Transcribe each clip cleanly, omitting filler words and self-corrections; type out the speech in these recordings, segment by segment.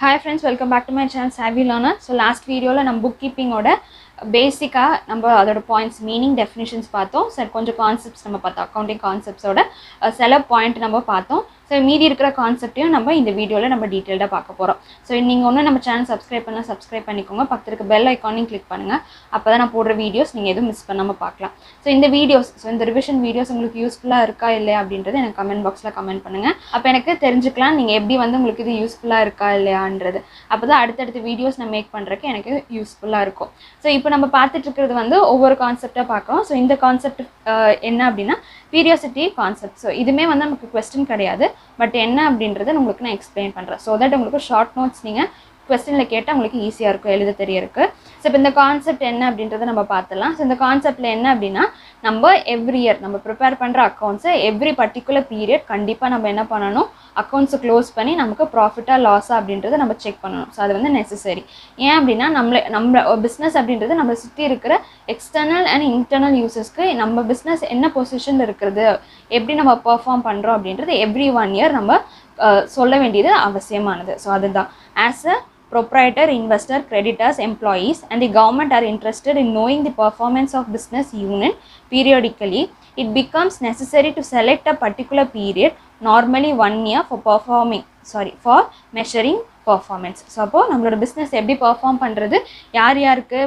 Hi friends, welcome back to my channel Savvy Learner. So last video la nam bookkeeping oda basic நம்ம அதோட points meaning definitions பார்த்தோம். சரி கொஞ்சம் concepts நம்ம பார்த்தோம், அக்கௌண்டிங் கான்செப்ட்ஸோட சில பாயிண்ட் நம்ம பார்த்தோம். ஸோ மீதி இருக்கிற கான்செப்டையும் நம்ம இந்த வீடியோவில் நம்ம டீட்டெயில்டாக பார்க்க போகிறோம். ஸோ நீங்கள் ஒன்று நம்ம சேனல் சப்ஸ்கிரைப் பண்ணிக்கோங்க, பக்கத்தில் இருக்க பெல் ஐக்கானையும் கிளிக் பண்ணுங்கள். அப்போ தான் நான் போடுற வீடியோஸ் நீங்கள் எதுவும் மிஸ் பண்ணாமல் பார்க்கலாம். ஸோ இந்த ரிவிஷன் வீடியோஸ் உங்களுக்கு யூஸ்ஃபுல்லாக இருக்கா இல்லையா அப்படின்றது எனக்கு கமெண்ட் பாக்ஸில் கமெண்ட் பண்ணுங்கள். அப்போ எனக்கு தெரிஞ்சுக்கலாம் நீங்கள் எப்படி உங்களுக்கு இது யூஸ்ஃபுல்லாக இருக்கா இல்லையான்றது. அப்போ தான் அடுத்தடுத்த வீடியோஸ் நான் மேக் பண்ணுறதுக்கு எனக்கு யூஸ்ஃபுல்லாக இருக்கும். ஸோ இப்போ நம்ம பார்த்துட்டு இருக்கிறது ஒவ்வொரு கான்செப்டாக பார்க்குறோம். ஸோ இந்த கான்செப்ட் என்ன அப்படின்னா பீரியாசிட்டி கான்செப்ட். ஸோ இதுவுமே நமக்கு கொஸ்டின் கிடையாது, பட் என்ன அப்படின்றத உங்களுக்கு நான் எக்ஸ்பிளைன் பண்ணுறேன். ஸோ தட் உங்களுக்கு ஷார்ட் நோட்ஸ் நீங்கள் கொஸ்டினில் கேட்டால் உங்களுக்கு ஈஸியாக இருக்கும், எழுத தெரியறதுக்கு. ஸோ இப்போ இந்த கான்செப்ட் என்ன அப்படின்றத நம்ம பார்த்துலாம். ஸோ இந்த கான்செப்டில் என்ன அப்படின்னா நம்ம எவ்ரி இயர் நம்ம ப்ரிப்பேர் பண்ணுற அக்கௌண்ட்ஸை எவ்ரி பர்டிகுலர் பீரியட் கண்டிப்பாக நம்ம என்ன பண்ணணும், அக்கௌண்ட்ஸை க்ளோஸ் பண்ணி நமக்கு ப்ராஃபிட்டாக லாஸாக அப்படின்றத நம்ம செக் பண்ணணும். ஸோ அது நெசசரி. ஏன் அப்படின்னா நம்ம பிஸ்னஸ் அப்படின்றது நம்ம சுற்றி இருக்கிற எக்ஸ்டர்னல் அண்ட் இன்டர்னல் யூசர்ஸ்க்கு நம்ம பிஸ்னஸ் என்ன பொசிஷனில் இருக்கிறது, எப்படி நம்ம பெர்ஃபார்ம் பண்ணுறோம் அப்படின்றது எவ்ரி 1 year நம்ம சொல்ல வேண்டியது அவசியமானது. ஸோ அதுதான் as a proprietor, investor, creditors, employees and the government are interested in knowing the performance of business unit periodically. It becomes necessary to select a particular period, normally 1 year, for measuring performance. So அப்போ நம்மளோட business எப்படி perform பண்ணுறது, யாருக்கு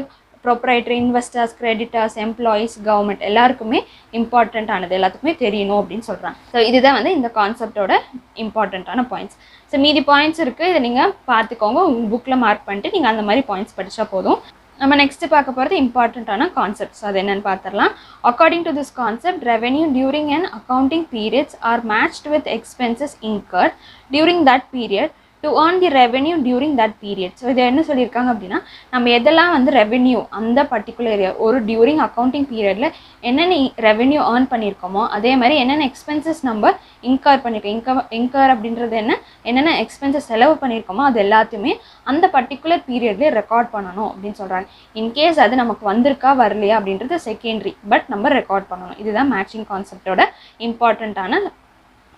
proprietary, investors, creditors, employees, government எல்லாருக்குமே இம்பார்ட்டண்ட்டானது, எல்லாத்துக்குமே தெரியணும் அப்படின்னு சொல்கிறாங்க. ஸோ இதுதான் இந்த கான்செப்டோட இம்பார்ட்டண்ட்டான பாயிண்ட்ஸ். ஸோ மீதி பாயிண்ட்ஸ் இருக்குது, இதை நீங்கள் பார்த்துக்கோங்க, உங்கள் புக்கில் மார்க் பண்ணிட்டு நீங்கள் அந்த மாதிரி பாயிண்ட்ஸ் படித்தா போதும். நம்ம நெக்ஸ்ட்டு பார்க்க போகிறது இம்பார்ட்டண்ட்டான கான்செப்ட்ஸ். அது என்னென்னு பார்த்துடலாம். According to this concept, revenue during and accounting periods are matched with expenses incurred during that period to earn the revenue during that period. So இதை என்ன சொல்லியிருக்காங்க அப்படின்னா நம்ம எதெல்லாம் ரெவென்யூ அந்த பர்டிகுலர் ஒரு டியூரிங் அக்கௌண்டிங் பீரியடில் என்னென்ன ரெவென்யூ ஏர்ன் பண்ணியிருக்கோமோ அதே மாதிரி என்னென்ன எக்ஸ்பென்சஸ் நம்ம இன்கர் பண்ணியிருக்கோம். இன்கர் அப்படின்றது என்னென்ன எக்ஸ்பென்சஸ் செலவு பண்ணியிருக்கோமோ அது எல்லாத்தையுமே அந்த பர்டிகுலர் பீரியட்லேயே ரெக்கார்ட் பண்ணணும் அப்படின்னு சொல்கிறாங்க. இன்கேஸ் அது நமக்கு வந்திருக்கா வரலையா அப்படின்றது செகண்டரி, பட் நம்ம ரெக்கார்ட் பண்ணணும். இதுதான் மேட்சிங் கான்செப்டோட இம்பார்ட்டண்ட்டான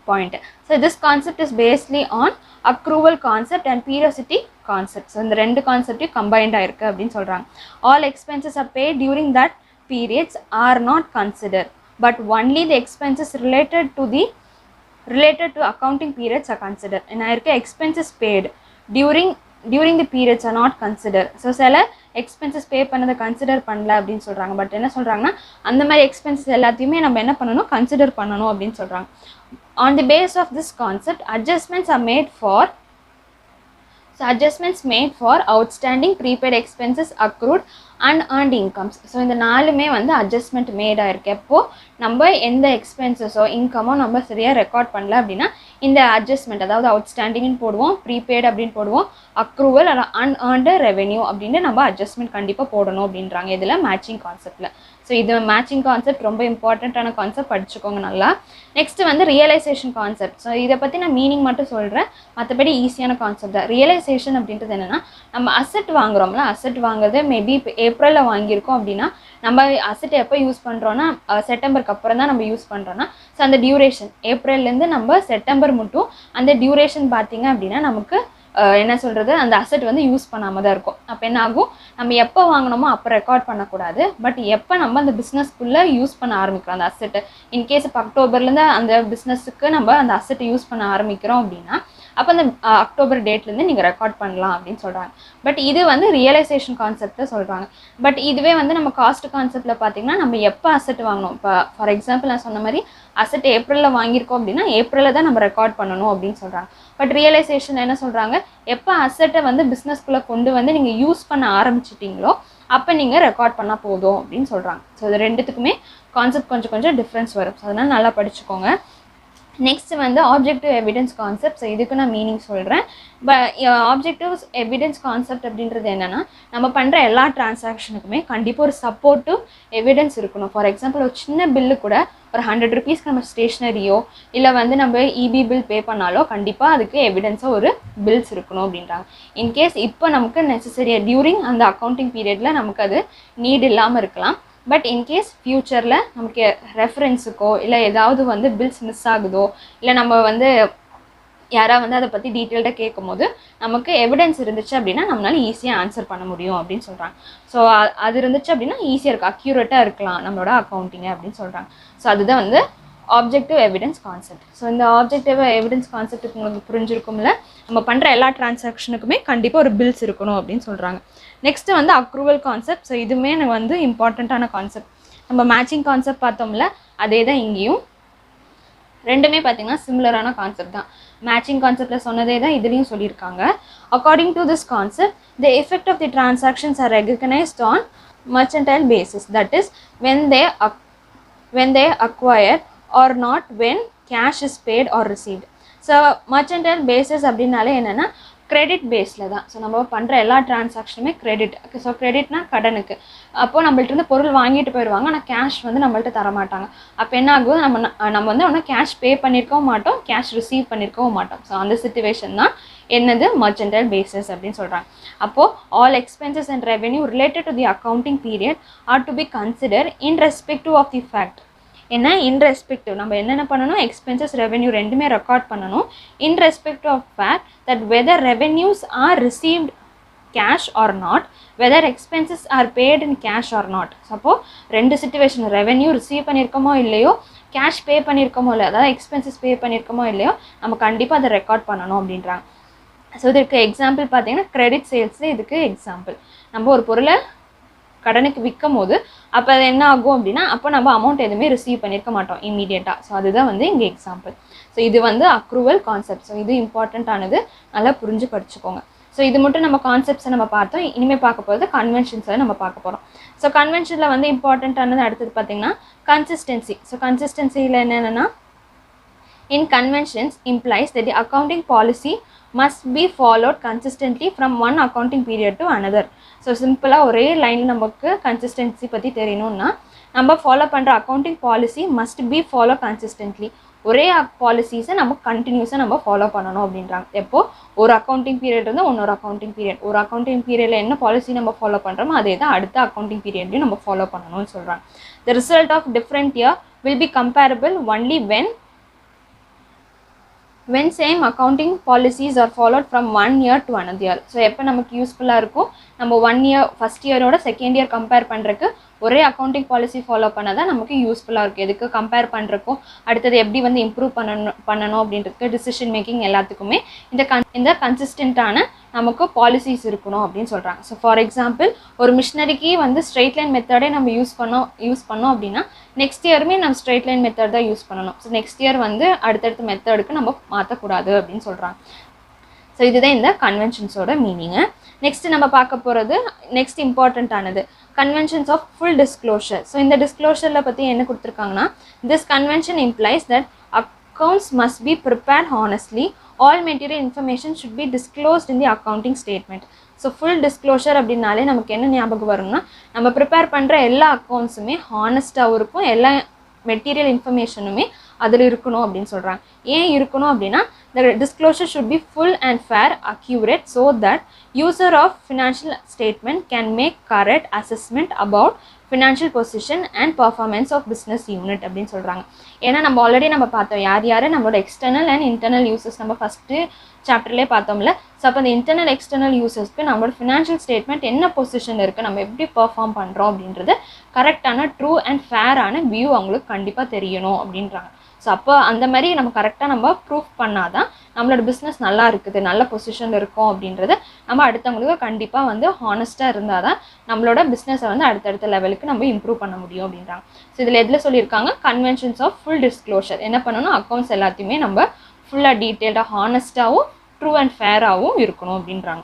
point. So this concept is basically on accrual concept and periodicity concept. So இந்த ரெண்டு கான்செப்ட்டும் கம்பைன்ட் ஆயிருக்கு அப்படின்னு சொல்றாங்க. All expenses are paid during that periods are not considered, but only the expenses related to accounting periods are considered. என்ன இருக்கு, expenses paid during the periods are not considered. So சில expenses பே பண்ணதை consider பண்ணல அப்படின்னு சொல்கிறாங்க. But என்ன சொல்கிறாங்கன்னா அந்த மாதிரி எக்ஸ்பென்சஸ் எல்லாத்தையுமே நம்ம என்ன பண்ணணும், கன்சிடர் பண்ணணும் அப்படின்னு சொல்கிறாங்க. On the basis of this concept, adjustments made for outstanding prepaid expenses, accrued and earned incomes. So இந்த நாலுமே அட்ஜஸ்ட்மெண்ட் மேட் ஆயிருக்கு. எப்போ நம்ம எந்த எக்ஸ்பென்சஸோ இன்கமோ நம்ம சரியாக ரெக்கார்ட் பண்ணல அப்படின்னா இந்த அட்ஜஸ்ட்மெண்ட், அதாவது அவுட்ஸ்டாண்டிங்னு போடுவோம், ப்ரீபெய்டு அப்படின்னு போடுவோம், அக்ரூவல் அன்ஏர்ன்டு ரெவென்யூ அப்படின்னு நம்ம அட்ஜஸ்ட்மெண்ட் கண்டிப்பாக போடணும் அப்படின்றாங்க இதில் மேட்சிங் கான்செப்டில். ஸோ இது மேட்சிங் கான்செப்ட் ரொம்ப இம்பார்ட்டண்ட்டான கான்செப்ட், படிச்சுக்கோங்க நல்லா. Next realisation concept. ஸோ இதை பற்றி நான் மீனிங் மட்டும் சொல்கிறேன், மற்றபடி ஈஸியான கான்செப்ட் தான். ரியலைசேஷன் அப்படின்றது என்னென்னா நம்ம அசெட் வாங்குகிறோம்ல, அசெட் வாங்குறது மேபி இப்போ ஏப்ரலில் வாங்கியிருக்கோம் அப்படின்னா நம்ம அசெட் எப்போ யூஸ் பண்ணுறோன்னா செப்டம்பருக்கு அப்புறம் தான் நம்ம யூஸ் பண்ணுறோன்னா, ஸோ அந்த டியூரேஷன் ஏப்ரல்லேருந்து நம்ம செப்டம்பர் மட்டும் அந்த டியூரேஷன் பார்த்திங்க அப்படின்னா நமக்கு என்ன சொல்கிறது, அந்த அசெட் யூஸ் பண்ணாமல் தான் இருக்கும். அப்போ என்ன ஆகும், நம்ம எப்போ வாங்கினோமோ அப்போ ரெக்கார்ட் பண்ணக்கூடாது, பட் எப்போ நம்ம அந்த பிஸ்னஸ்க்குள்ளே யூஸ் பண்ண ஆரம்பிக்கிறோம் அந்த அசெட்டை, இன்கேஸ் இப்போ அக்டோபர்லேருந்து அந்த பிஸ்னஸுக்கு நம்ம அந்த அசெட்டை யூஸ் பண்ண ஆரம்பிக்கிறோம் அப்படின்னா அப்போ அந்த அக்டோபர் டேட்லேருந்து நீங்கள் ரெக்கார்ட் பண்ணலாம் அப்படின்னு சொல்கிறாங்க. பட் இது ரியலைசேஷன் கான்செப்டில் சொல்கிறாங்க. பட் இதுவே நம்ம காஸ்ட் கான்செப்டில் பார்த்திங்கன்னா நம்ம எப்போ அசெட் வாங்கணும், இப்போ ஃபார் எக்ஸாம்பிள் நான் சொன்ன மாதிரி அசெட் ஏப்ரலில் வாங்கியிருக்கோம் அப்படின்னா ஏப்ரலில் தான் நம்ம ரெக்கார்ட் பண்ணணும் அப்படின்னு சொல்கிறாங்க. பட் ரியலைசேஷன் என்ன சொல்கிறாங்க, எப்போ அசெட்டை பிஸ்னஸ்குள்ளே கொண்டு நீங்கள் யூஸ் பண்ண ஆரம்பிச்சிட்டிங்களோ அப்போ நீங்கள் ரெக்கார்ட் பண்ணால் போதும் அப்படின்னு சொல்கிறாங்க. ஸோ இது ரெண்டுத்துக்குமே கான்செப்ட் கொஞ்சம் டிஃப்ரென்ஸ் வரும். ஸோ அதனால் நல்லா படிச்சுக்கோங்க. Next objective evidence concept. So இதுக்கு நான் மீனிங் சொல்கிறேன். ஆப்ஜெக்டிவ் எவிடன்ஸ் கான்செப்ட் அப்படின்றது என்னென்னா நம்ம பண்ணுற எல்லா டிரான்சாக்ஷனுக்குமே கண்டிப்பாக ஒரு சப்போர்ட்டிவ் எவிடன்ஸ் இருக்கணும். ஃபார் எக்ஸாம்பிள் ஒரு சின்ன பில்லு கூட ஒரு 100 rupeesக்கு நம்ம ஸ்டேஷ்னரியோ இல்லை நம்ம இபி பில் பே பண்ணாலோ கண்டிப்பாக அதுக்கு எவிடன்ஸாக ஒரு பில்ஸ் இருக்கணும் அப்படின்றாங்க. இன்கேஸ் இப்போ நமக்கு நெசசரியாக டியூரிங் அந்த அக்கௌண்டிங் பீரியடில் நமக்கு அது நீட் இல்லாமல் இருக்கலாம். பட் இன்கேஸ் ஃப்யூச்சரில் நமக்கு ரெஃபரன்ஸுக்கோ இல்லை ஏதாவது பில்ஸ் மிஸ் ஆகுதோ இல்லை நம்ம யாராவது வந்து அதை பற்றி டீட்டெயில்டாக கேட்கும்போது நமக்கு எவிடன்ஸ் இருந்துச்சு அப்படின்னா நம்மளால ஈஸியாக ஆன்சர் பண்ண முடியும் அப்படின்னு சொல்கிறாங்க. ஸோ அது இருந்துச்சு அப்படின்னா ஈஸியாக இருக்கும், அக்யூரேட்டாக இருக்கலாம் நம்மளோட அக்கௌண்டிங்க அப்படின்னு சொல்கிறாங்க. ஸோ அதுதான் வந்து ஆப்ஜெக்டிவ் எவிடன்ஸ் கான்செப்ட். ஸோ இந்த ஆப்ஜெக்டிவ் எவிடன்ஸ் கான்செப்ட் உங்களுக்கு புரிஞ்சிருக்கும்ல, நம்ம பண்ணுற எல்லா டிரான்சாக்ஷனுக்குமே கண்டிப்பாக ஒரு பில்ஸ் இருக்கணும் அப்படின்னு சொல்கிறாங்க. நெக்ஸ்ட்டு வந்து அக்ரூவல் கான்செப்ட். ஸோ இதுவுமே வந்து இம்பார்ட்டண்ட்டான கான்செப்ட். நம்ம மேட்சிங் கான்செப்ட் பார்த்தோம்ல, அதே தான் இங்கேயும். ரெண்டுமே பார்த்தீங்கன்னா சிமிலரான கான்செப்ட் தான். மேட்சிங் கான்செப்டில் சொன்னதே தான் இதுலேயும் சொல்லியிருக்காங்க. According to this concept the effect of the transactions are recognised on mercantile basis, that is when they acquire or not when cash is paid or received. So mercantile basis அப்படின்னாலே என்னென்னா credit பேஸில் தான். So நம்ம பண்ணுற எல்லா டிரான்சாக்ஷனுமே credit. So கிரெடிட்னா கடனுக்கு. அப்போது நம்மள்ட்ட பொருள் வாங்கிட்டு போயிடுவாங்க, ஆனால் கேஷ் வந்து நம்மள்ட்ட தரமாட்டாங்க. அப்போ என்ன ஆகுது, நம்ம வந்து ஒன்றும் கேஷ் பே பண்ணியிருக்கவும் மாட்டோம், கேஷ் ரிசீவ் பண்ணியிருக்கவும் மாட்டோம். ஸோ அந்த சிச்சுவேஷன் தான் என்னது mercantile basis அப்படின்னு சொல்கிறாங்க. அப்போது all expenses and revenue related to the accounting period are to be consider in respective of the fact. என்ன இன்ரெஸ்பெக்டிவ், நம்ம என்னென்ன பண்ணணும், எக்ஸ்பென்சஸ் ரெவென்யூ ரெண்டுமே ரெக்கார்ட் பண்ணணும். Irrespective of fact that whether revenues are received cash or not, whether expenses are paid in cash or not. அப்போது ரெண்டு situation, revenue receive பண்ணியிருக்கோமோ இல்லையோ, cash pay பண்ணியிருக்கோமோ இல்லை, அதாவது எக்ஸ்பென்சஸ் பே பண்ணியிருக்கோமோ இல்லையோ, நம்ம கண்டிப்பாக அதை ரெக்கார்ட் பண்ணணும் அப்படின்றாங்க. ஸோ இதுக்கு எக்ஸாம்பிள் பார்த்தீங்கன்னா கிரெடிட் சேல்ஸ் இதுக்கு எக்ஸாம்பிள். நம்ம ஒரு பொருளை கடனுக்கு விற்கும் போது அப்போ அது என்ன ஆகும் அப்படின்னா, அப்போ நம்ம அமௌண்ட் எதுவுமே ரிசீவ் பண்ணியிருக்க மாட்டோம் இம்மீடியட்டாக. ஸோ அதுதான் வந்து இங்கே எக்ஸாம்பிள். ஸோ இது வந்து அக்ரூவல் கான்செப்ட். ஸோ இது இம்பார்ட்டண்ட்டானது, நல்லா புரிஞ்சு படிச்சுக்கோங்க. ஸோ இது மட்டும் நம்ம கான்செப்ட்ஸை நம்ம பார்த்தோம். இனிமேல் பார்க்க போகிறது கன்வென்ஷன்ஸை நம்ம பார்க்க போகிறோம். ஸோ கன்வென்ஷனில் வந்து இம்பார்ட்டண்ட்டானது அடுத்தது பார்த்திங்கன்னா கன்சிஸ்டன்சி. ஸோ கன்சிஸ்டன்சியில் என்னென்னா, in conventions implies that the accounting policy must be followed consistently from one accounting period to another. So சிம்பிளாக ஒரே லைனில் நமக்கு கன்சிஸ்டன்சி பற்றி தெரியணும்னா, நம்ம ஃபாலோ பண்ணுற accounting policy must be follow consistently. ஒரே பாலிசிஸை நம்ம கண்டினியூஸாக நம்ம ஃபாலோ பண்ணணும் அப்படின்றாங்க. எப்போது ஒரு அக்கௌண்டிங் பீரியட் இருந்தால் இன்னொரு அக்கௌண்டிங் பீரியட், ஒரு அக்கௌண்டிங் பீரியடில் என்ன பாலிசி நம்ம ஃபாலோ பண்ணுறோமோ அதே தான் அடுத்த அக்கௌண்டிங் பீரியட்லையும் நம்ம ஃபாலோ பண்ணணும்னு சொல்கிறாங்க. The result of different year will be comparable only when same accounting policies are followed from one year to another year. So எப்போ நமக்கு யூஸ்ஃபுல்லாக இருக்கும், நம்ம 1 year ஃபஸ்ட் இயரோட செகண்ட் இயர் கம்பேர் பண்ணுறதுக்கு ஒரே அக்கௌண்டிங் பாலிசி ஃபாலோ பண்ணால் தான் நமக்கு யூஸ்ஃபுல்லாக இருக்குது. எதுக்கு கம்பேர் பண்ணுறக்கும், அடுத்தது எப்படி வந்து இம்ப்ரூவ் பண்ணணும் அப்படின்றதுக்கு, டிசிஷன் மேக்கிங் எல்லாத்துக்குமே இந்த கன்சிஸ்டண்ட்டான நமக்கு பாலிசிஸ் இருக்கணும் அப்படின்னு சொல்கிறாங்க. ஸோ ஃபார் எக்ஸாம்பிள் ஒரு மிஷினரிக்கு வந்து ஸ்ட்ரெயிட் லைன் மெத்தடே நம்ம யூஸ் பண்ணோம் அப்படின்னா நெக்ஸ்ட் இயருமே நம்ம ஸ்ட்ரெயிட் லைன் மெத்தட் தான் யூஸ் பண்ணணும். ஸோ நெக்ஸ்ட் இயர் வந்து அடுத்தடுத்த மெத்தடுக்கு நம்ம மாற்றக்கூடாது அப்படின்னு சொல்கிறாங்க. ஸோ இதுதான் இந்த கன்வென்ஷன்ஸோட மீனிங்கு. நெக்ஸ்ட் நம்ம பார்க்க போகிறது நெக்ஸ்ட் இம்பார்ட்டண்ட்டானது conventions of full disclosure. So இந்த டிஸ்க்ளோஷரில் பற்றி என்ன கொடுத்துருக்காங்கன்னா, this convention implies that accounts must be prepared honestly, all material information should be disclosed in the accounting statement. So full disclosure அப்படின்னாலே நமக்கு என்ன ஞாபகம் வரும்னா, நம்ம ப்ரிப்பேர் பண்ணுற எல்லா அக்கௌண்ட்ஸுமே ஹானஸ்ட்டாகவும் இருக்கும், எல்லா மெட்டீரியல் இன்ஃபர்மேஷனுமே அதில் இருக்கணும் அப்படின்னு சொல்கிறாங்க. ஏன் இருக்கணும் அப்படின்னா, the disclosure should be full and fair, accurate, so that user of financial statement can make correct assessment about financial position and performance of business unit அப்படின்னு சொல்கிறாங்க. ஏன்னா நம்ம ஆல்ரெடி நம்ம பார்த்தோம் யார் நம்மளோட எக்ஸ்டர்னல் அண்ட் இன்டர்னல் யூசர்ஸ் நம்ம first சாப்டர்லேயே பார்த்தோம்ல. ஸோ அப்போ அந்த இன்டர்னல் எக்ஸ்டர்னல் யூசர்ஸ்க்கு நம்மளோட ஃபினான்ஷியல் ஸ்டேட்மெண்ட் என்ன பொசிஷன் இருக்குது, நம்ம எப்படி பெர்ஃபார்ம் பண்ணுறோம் அப்படின்றது கரெக்டான ட்ரூ அண்ட் ஃபேரான வியூ அவங்களுக்கு கண்டிப்பாக தெரியணும் அப்படின்றாங்க. ஸோ அப்போ அந்த மாதிரி நம்ம கரெக்டாக நம்ம ப்ரூஃப் பண்ணால் தான் நம்மளோட பிஸ்னஸ் நல்லா இருக்குது, நல்ல பொசிஷனில் இருக்கும் அப்படின்றத நம்ம அடுத்தவங்களுக்கு கண்டிப்பாக வந்து ஹானஸ்ட்டாக இருந்தால் தான் நம்மளோட பிஸ்னஸை வந்து அடுத்தடுத்த லெவலுக்கு நம்ம இம்ப்ரூவ் பண்ண முடியும் அப்படின்றாங்க. ஸோ இதில் எதில் சொல்லியிருக்காங்க, கன்வென்ஷன்ஸ் ஆஃப் ஃபுல் டிஸ்க்ளோஷர். என்ன பண்ணணும், அக்கௌண்ட்ஸ் எல்லாத்தையுமே நம்ம ஃபுல்லாக டீட்டெயில்டாக ஹானஸ்ட்டாகவும் ட்ரூ அண்ட் ஃபேராகவும் இருக்கணும் அப்படின்றாங்க.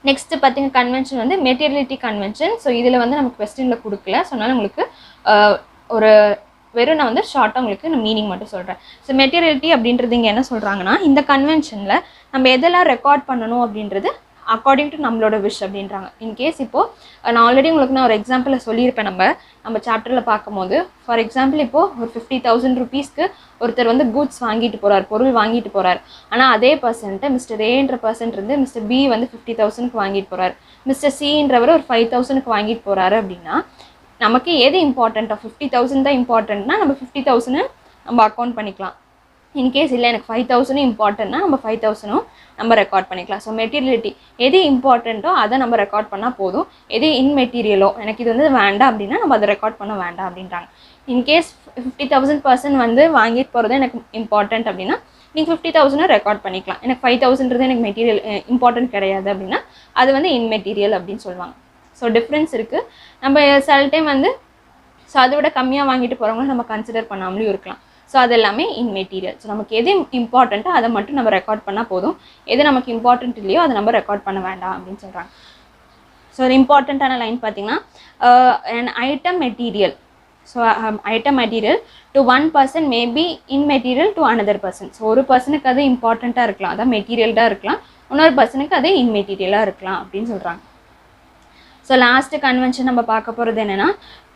நெக்ஸ்ட்டு பார்த்தீங்கன்னா கன்வென்ஷன் வந்து மெட்டீரியலிட்டி கன்வென்ஷன். ஸோ இதில் வந்து நமக்கு கொஸ்டினில் கொடுக்கல, ஸோ அதனால் உங்களுக்கு ஒரு வெறும் நான் வந்து ஷார்ட்டாக உங்களுக்கு நான் மீனிங் மட்டும் சொல்கிறேன். ஸோ மெட்டீரியலிட்டி அப்படின்றது இங்கே என்ன சொல்கிறாங்கன்னா, இந்த கன்வென்ஷனில் நம்ம எதெல்லாம் ரெக்கார்ட் பண்ணணும் அப்படின்றது அக்கார்டிங் டு நம்மளோட விஷ் அப்படின்றாங்க. இன்கேஸ் இப்போது நான் ஆல்ரெடி உங்களுக்கு நான் ஒரு எக்ஸாம்பிளில் சொல்லியிருப்பேன், நம்ம சாப்டரில் பார்க்கும்போது. ஃபார் எக்ஸாம்பிள் இப்போது ஒரு 50,000 ருபீஸ்க்கு ஒருத்தர் வந்து கூட்ஸ் வாங்கிட்டு போகிறார், பொருள் வாங்கிட்டு போகிறார். ஆனால் அதே பர்சன்ட்டு மிஸ்டர் ஏன்ற பர்சன்ட் இருந்து மிஸ்டர் பி வந்து 50,000க்கு வாங்கிட்டு போகிறார், மிஸ்டர் சின்றவர் ஒரு 5,000க்கு வாங்கிட்டு போகிறாரு அப்படின்னா நமக்கு எது இம்பார்ட்டண்ட்டாக 50,000 தான் இம்பார்ட்டண்ட்னா நம்ம 50,000 நம்ம அக்கௌண்ட் பண்ணிக்கலாம். இன்கேஸ் இல்லை எனக்கு 5000 இம்பார்ட்டன்ட்னா நம்ம 5000 நம்ம ரெக்கார்ட் பண்ணிக்கலாம். ஸோ மெட்டீரியலிட்டி எது இம்பார்ட்டண்ட்டோ அதை நம்ம ரெக்கார்ட் பண்ணால் போதும். எது இன்மெட்டீரியலோ எனக்கு இது வந்து வேண்டாம் அப்படின்னா நம்ம அதை ரெக்கார்ட் பண்ண வேண்டாம் அப்படின்றாங்க. இன்கேஸ் 50,000 பர்சன் வந்து வாங்கிட்டு போகிறது எனக்கு இம்பார்ட்டன்ட் அப்படின்னா நீங்கள் 50,000 ரெக்கார்ட் பண்ணிக்கலாம். எனக்கு 5,000ன்றது எனக்கு மெட்டீரியல் இம்பார்ட்டன்ட் கிடையாது அப்படின்னா அது வந்து இன்மெட்டீரியல் அப்படின்னு சொல்லுவாங்க. ஸோ டிஃப்ரென்ஸ் இருக்குது. நம்ம சில டைம் வந்து ஸோ அதை விட கம்மியாக வாங்கிட்டு போகிறவங்களும் நம்ம கன்சிடர் பண்ணாமலும் இருக்கலாம். ஸோ அது எல்லாமே இன்மெட்டீரியல். ஸோ நமக்கு எது இம்பார்ட்டண்ட்டோ அதை மட்டும் நம்ம ரெக்கார்ட் பண்ணால் போதும். எது நமக்கு இம்பார்ட்டன்ட் இல்லையோ அதை நம்ம ரெக்கார்ட் பண்ண வேண்டாம் அப்படின்னு சொல்கிறாங்க. ஸோ ஒரு இம்பார்ட்டண்ட்டான லைன் பார்த்தீங்கன்னா an item material. So item material to one person may be immaterial to another person. So ஒரு பர்சனுக்கு அது இம்பார்ட்டண்ட்டாக இருக்கலாம், அதான் மெட்டீரியல்டாக இருக்கலாம், இன்னொரு பர்சனுக்கு அது இன்மெட்டீரியலாக இருக்கலாம் அப்படின்னு சொல்கிறாங்க. ஸோ லாஸ்ட்டு கன்வென்ஷன் நம்ம பார்க்க போகிறது என்னென்னா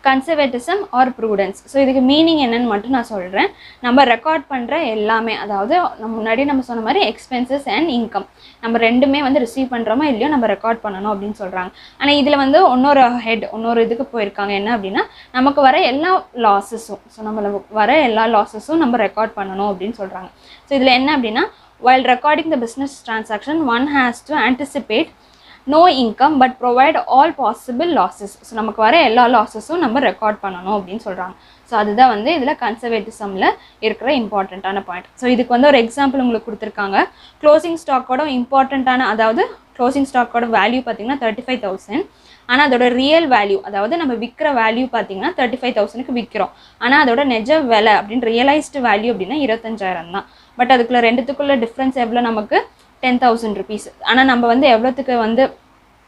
கன்சர்வேட்டிசம் ஆர் ப்ரூடன்ஸ். ஸோ இதுக்கு மீனிங் என்னன்னு மட்டும் நான் சொல்கிறேன். நம்ம ரெக்கார்ட் பண்ணுற எல்லாமே, அதாவது முன்னாடி நம்ம சொன்ன மாதிரி எக்ஸ்பென்சஸ் அண்ட் இன்கம் நம்ம ரெண்டுமே வந்து ரிசீவ் பண்ணுறோமோ இல்லையோ நம்ம ரெக்கார்ட் பண்ணணும் அப்படின்னு சொல்கிறாங்க. ஆனால் இதில் வந்து இன்னொரு இதுக்கு போயிருக்காங்க. என்ன அப்படின்னா நமக்கு வர எல்லா லாஸஸும், ஸோ நம்மளுக்கு வர எல்லா லாஸஸும் நம்ம ரெக்கார்ட் பண்ணணும் அப்படின்னு சொல்கிறாங்க. ஸோ இதில் என்ன அப்படின்னா while recording the business transaction one has to anticipate no income but provide all possible losses. So நமக்கு வர எல்லா லாஸஸும் நம்ம ரெக்கார்ட் பண்ணணும் அப்படின்னு சொல்கிறாங்க. ஸோ அதுதான் வந்து இதில் கன்சர்வேட்டிசமில் இருக்கிற இம்பார்ட்டண்ட்டான பாயிண்ட். ஸோ இதுக்கு வந்து ஒரு எக்ஸாம்பிள் உங்களுக்கு கொடுத்துருக்காங்க. க்ளோசிங் ஸ்டாக்கோட இம்பார்ட்டண்ட்டான, அதாவது க்ளோசிங் ஸ்டாக்கோட வேல்யூ பார்த்தீங்கன்னா 35,000. ஆனால் அதோட ரியல் வேல்யூ, அதாவது நம்ம விற்கிற வேல்யூ பார்த்தீங்கன்னா 35,000க்கு விற்கிறோம். ஆனால் அதோட நிஜ விலை அப்படின்னு ரியலைஸ்டு வேல்யூ அப்படின்னா 25,000 தான். பட் அதுக்குள்ள ரெண்டுத்துக்குள்ள டிஃப்ரென்ஸ் எவ்வளோ, நமக்கு 10,000 rupees. ஆனால் நம்ம வந்து எவ்வளோத்துக்கு வந்து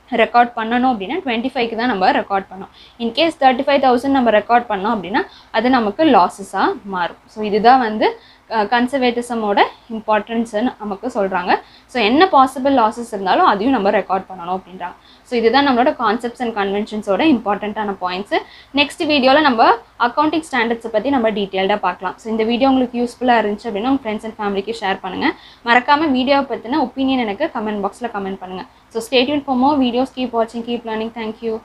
ரெக்கார்ட் பண்ணணும் அப்படின்னா 25க்கு தான் நம்ம ரெக்கார்ட் பண்ணோம். இன்கேஸ் 35,000 நம்ம ரெக்கார்ட் பண்ணோம் அப்படின்னா அது நமக்கு லாஸஸாக மாறும். ஸோ இதுதான் வந்து கன்சர்வேட்டிசமோட இம்பார்ட்டன்ஸ்ன்னு நமக்கு சொல்கிறாங்க. ஸோ என்ன பாசிபிள் லாஸஸ் இருந்தாலும் அதையும் நம்ம ரெக்கார்ட் பண்ணணும் அப்படின்றாங்க. ஸோ இதுதான் நம்மளோட கான்செப்ட்ஸ் அண்ட் கன்வென்ஷன்ஸோட இம்பார்ட்டண்ட்டான பாயிண்ட்ஸு. நெக்ஸ்ட் வீடியோவில் நம்ம அக்கௌண்டிங் ஸ்டாண்டர்ட்ஸை பற்றி நம்ம டீட்டெயில்டாக பார்க்கலாம். ஸோ இந்த வீடியோ உங்களுக்கு யூஸ்ஃபுல்லாக இருந்துச்சு அப்படின்னா உங்கள் ஃப்ரெண்ட்ஸ் அண்ட் ஃபேமிலிக்கு ஷேர் பண்ணுங்கள். மறக்காமல் வீடியோவை பற்றின ஒப்பீனியன் எனக்கு கமெண்ட் பாக்ஸில் கமெண்ட் பண்ணுங்கள். So stay tune for more videos. Keep வாட்சிங், கீப் லேர்னிங். தேங்க்யூ.